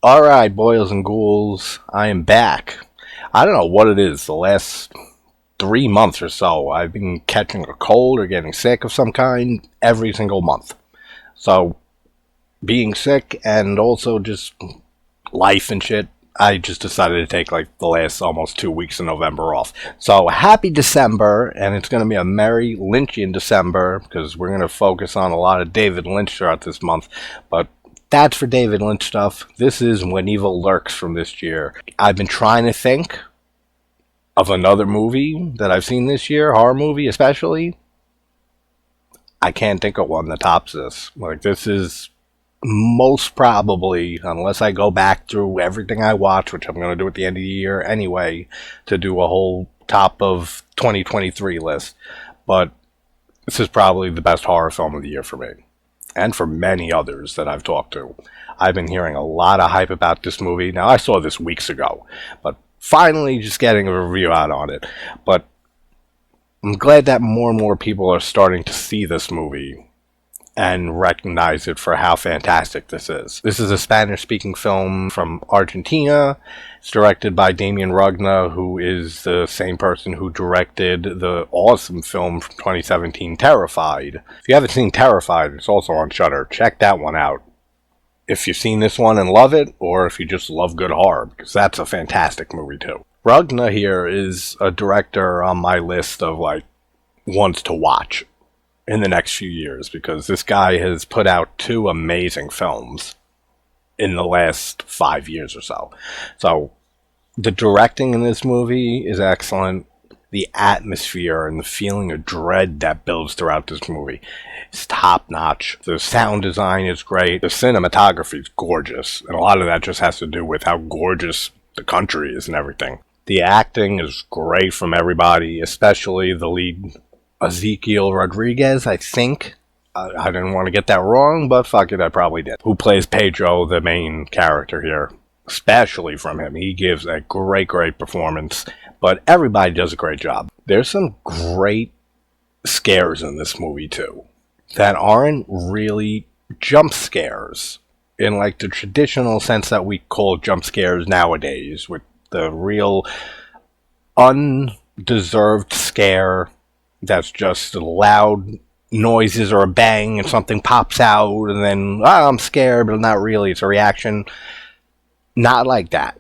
Alright, boils and ghouls, I am back. I don't know what it is, the last 3 months or so, I've been catching a cold or getting sick of some kind every single month. So, being sick and also just life and shit, I just decided to take like the last almost 2 weeks of November off. So, happy December, and it's going to be a merry Lynchian December, because we're going to focus on a lot of David Lynch throughout this month, but that's for David Lynch stuff. This is When Evil Lurks from this year. I've been trying to think of another movie that I've seen this year, horror movie especially. I can't think of one that tops this. Like, this is most probably, unless I go back through everything I watch, which I'm going to do at the end of the year anyway, to do a whole top of 2023 list. But this is probably the best horror film of the year for me. And for many others that I've talked to. I've been hearing a lot of hype about this movie. Now, I saw this weeks ago, but finally just getting a review out on it. But I'm glad that more and more people are starting to see this movie and recognize it for how fantastic this is. This is a Spanish-speaking film from Argentina. It's directed by Demián Rugna, who is the same person who directed the awesome film from 2017, Terrified. If you haven't seen Terrified, it's also on Shudder. Check that one out. If you've seen this one and love it, or if you just love good horror, because that's a fantastic movie too. Rugna here is a director on my list of like ones to watch in the next few years, because this guy has put out 2 amazing films in the last 5 years or so. So the directing in this movie is excellent. The atmosphere and the feeling of dread that builds throughout this movie is top notch. The sound design is great. The cinematography is gorgeous, and a lot of that just has to do with how gorgeous the country is and everything. The acting is great from everybody, especially the lead, Ezequiel Rodriguez, I think. I didn't want to get that wrong, but fuck it, I probably did. Who plays Pedro, the main character here. Especially from him. He gives a great performance, but everybody does a great job. There's some great scares in this movie, too, that aren't really jump scares in like the traditional sense that we call jump scares nowadays, with the real undeserved scare that's just loud noises or a bang and something pops out and then, I'm scared, but not really. It's a reaction. Not like that.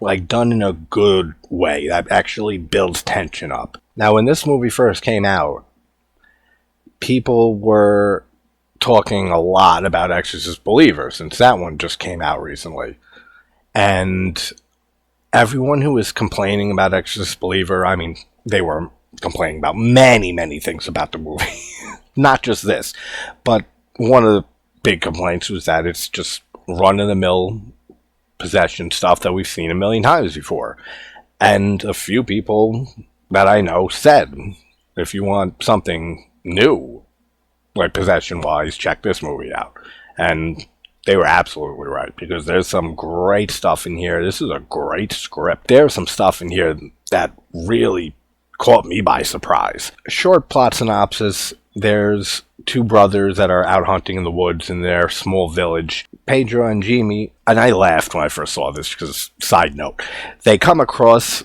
Like, done in a good way that actually builds tension up. Now, when this movie first came out, people were talking a lot about Exorcist Believer, since that one just came out recently. And everyone who was complaining about Exorcist Believer, I mean, they were complaining about many things about the movie. Not just this. But one of the big complaints was that it's just run-of-the-mill possession stuff that we've seen a million times before. And a few people that I know said, if you want something new, like possession-wise, check this movie out. And they were absolutely right, because there's some great stuff in here. This is a great script. There's some stuff in here that really caught me by surprise. Short plot synopsis. There's 2 brothers that are out hunting in the woods in their small village. Pedro and Jimmy, and I laughed when I first saw this, because, side note, they come across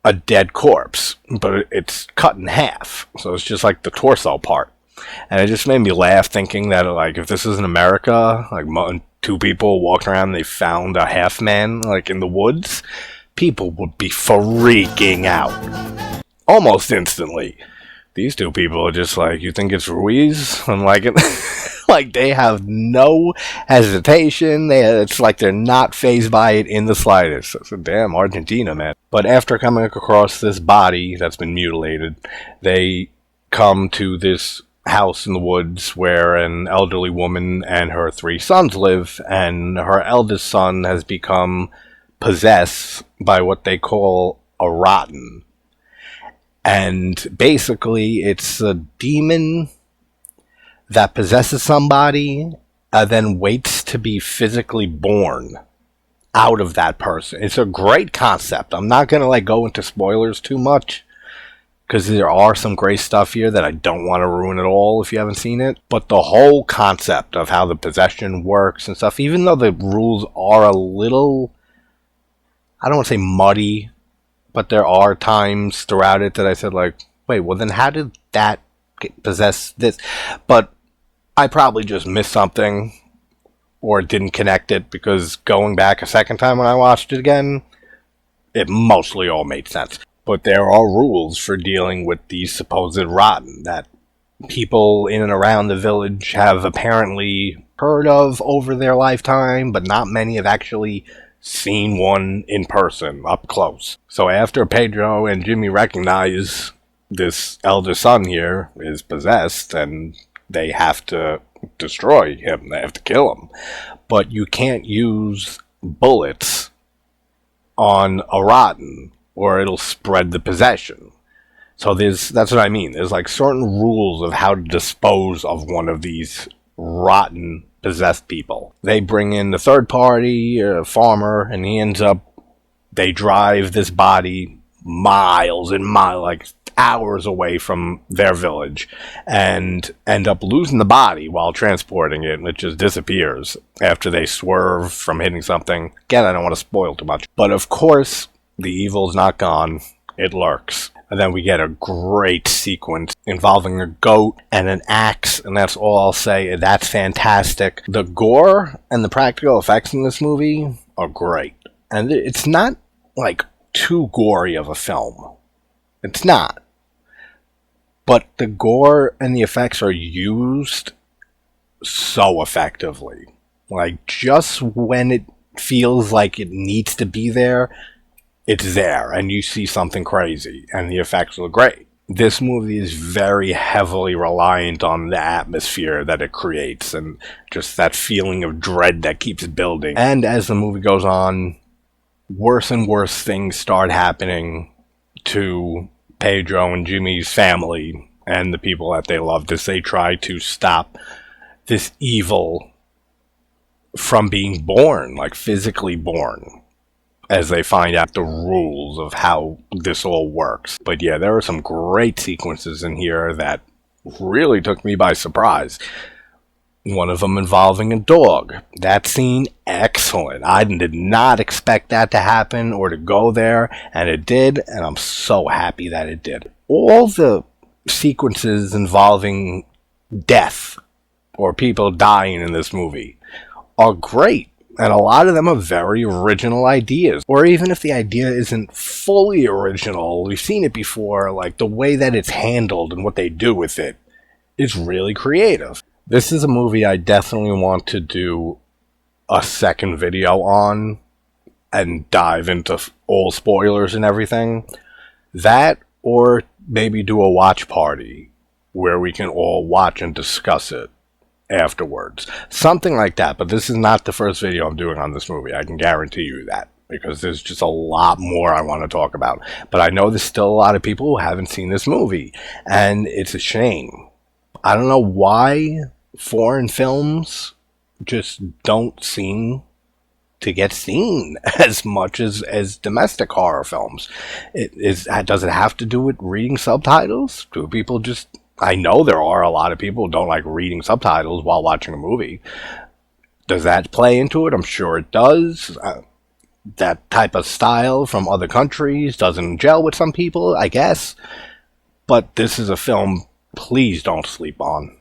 a dead corpse, but it's cut in half. So it's just like the torso part. And it just made me laugh, thinking that, like, if this is in America, like 2 people walking around and they found a half man, like, in the woods, people would be freaking out. Almost instantly. These 2 people are just like, you think it's Ruiz? I'm like, like, they have no hesitation. It's like they're not fazed by it in the slightest. So damn, Argentina, man. But after coming across this body that's been mutilated, they come to this house in the woods where an elderly woman and her 3 sons live, and her eldest son has become possessed by what they call a rotten. And basically, it's a demon that possesses somebody and then waits to be physically born out of that person. It's a great concept. I'm not going to go into spoilers too much, because there are some great stuff here that I don't want to ruin at all if you haven't seen it. But the whole concept of how the possession works and stuff, even though the rules are a little, I don't want to say muddy, but there are times throughout it that I said, like, wait, well then how did that possess this? But I probably just missed something or didn't connect it, because going back a second time when I watched it again, it mostly all made sense. But there are rules for dealing with these supposed rotten that people in and around the village have apparently heard of over their lifetime, but not many have actually seen one in person, up close. So after Pedro and Jimmy recognize this elder son here is possessed, and they have to destroy him, they have to kill him. But you can't use bullets on a rotten, or it'll spread the possession. So that's what I mean. There's like certain rules of how to dispose of one of these rotten possessed people. They bring in the third party, a farmer, and they drive this body miles and miles, like hours away from their village, and end up losing the body while transporting it, and it just disappears after they swerve from hitting something. Again, I don't want to spoil too much. But of course, the evil's not gone. It lurks. And then we get a great sequence involving a goat and an axe, and that's all I'll say. That's fantastic. The gore and the practical effects in this movie are great. And it's not, like, too gory of a film. It's not. But the gore and the effects are used so effectively. Like, just when it feels like it needs to be there, it's there, and you see something crazy, and the effects look great. This movie is very heavily reliant on the atmosphere that it creates, and just that feeling of dread that keeps building. And as the movie goes on, worse and worse things start happening to Pedro and Jimmy's family and the people that they loved as they try to stop this evil from being born, like physically born, as they find out the rules of how this all works. But yeah, there are some great sequences in here that really took me by surprise. One of them involving a dog. That scene, excellent. I did not expect that to happen or to go there, and it did, and I'm so happy that it did. All the sequences involving death or people dying in this movie are great. And a lot of them are very original ideas. Or even if the idea isn't fully original, we've seen it before, like the way that it's handled and what they do with it is really creative. This is a movie I definitely want to do a second video on and dive into all spoilers and everything. That, or maybe do a watch party where we can all watch and discuss it afterwards. Something like that, but this is not the first video I'm doing on this movie. I can guarantee you that, because there's just a lot more I want to talk about. But I know there's still a lot of people who haven't seen this movie, and it's a shame. I don't know why foreign films just don't seem to get seen as much as domestic horror films. Does it have to do with reading subtitles? Do people just... I know there are a lot of people who don't like reading subtitles while watching a movie. Does that play into it? I'm sure it does. That type of style from other countries doesn't gel with some people, I guess. But this is a film please don't sleep on.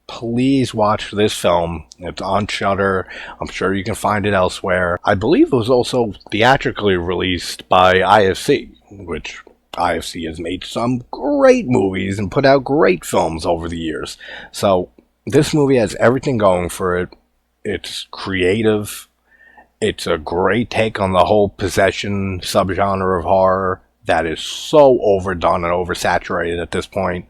Please watch this film. It's on Shudder. I'm sure you can find it elsewhere. I believe it was also theatrically released by IFC, which... IFC has made some great movies and put out great films over the years. So this movie has everything going for it. It's creative. It's a great take on the whole possession subgenre of horror that is so overdone and oversaturated at this point.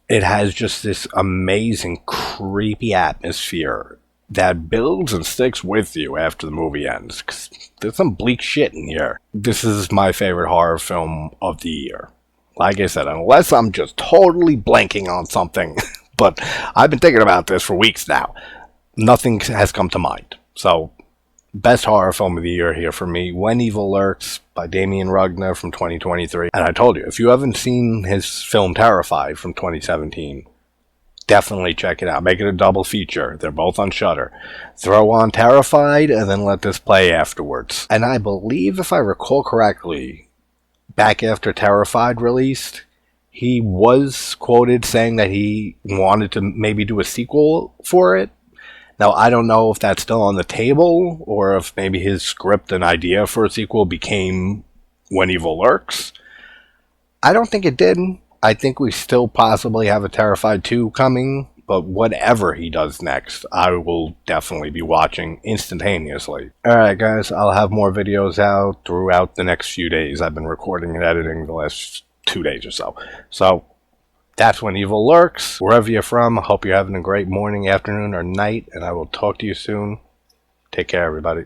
It has just this amazing, creepy atmosphere that builds and sticks with you after the movie ends. 'Cause there's some bleak shit in here. This is my favorite horror film of the year. Like I said, unless I'm just totally blanking on something. But I've been thinking about this for weeks now. Nothing has come to mind. So Best horror film of the year here for me, When Evil Lurks by Demián Rugna from 2023. And I told you, if you haven't seen his film Terrified from 2017, definitely check it out. Make it a double feature. They're both on Shudder. Throw on Terrified and then let this play afterwards. And I believe, if I recall correctly, back after Terrified released, he was quoted saying that he wanted to maybe do a sequel for it. Now, I don't know if that's still on the table, or if maybe his script and idea for a sequel became When Evil Lurks. I don't think it did. I think we still possibly have a Terrified 2 coming, but whatever he does next, I will definitely be watching instantaneously. Alright guys, I'll have more videos out throughout the next few days. I've been recording and editing the last 2 days or so. So, that's When Evil Lurks. Wherever you're from, I hope you're having a great morning, afternoon, or night, and I will talk to you soon. Take care, everybody.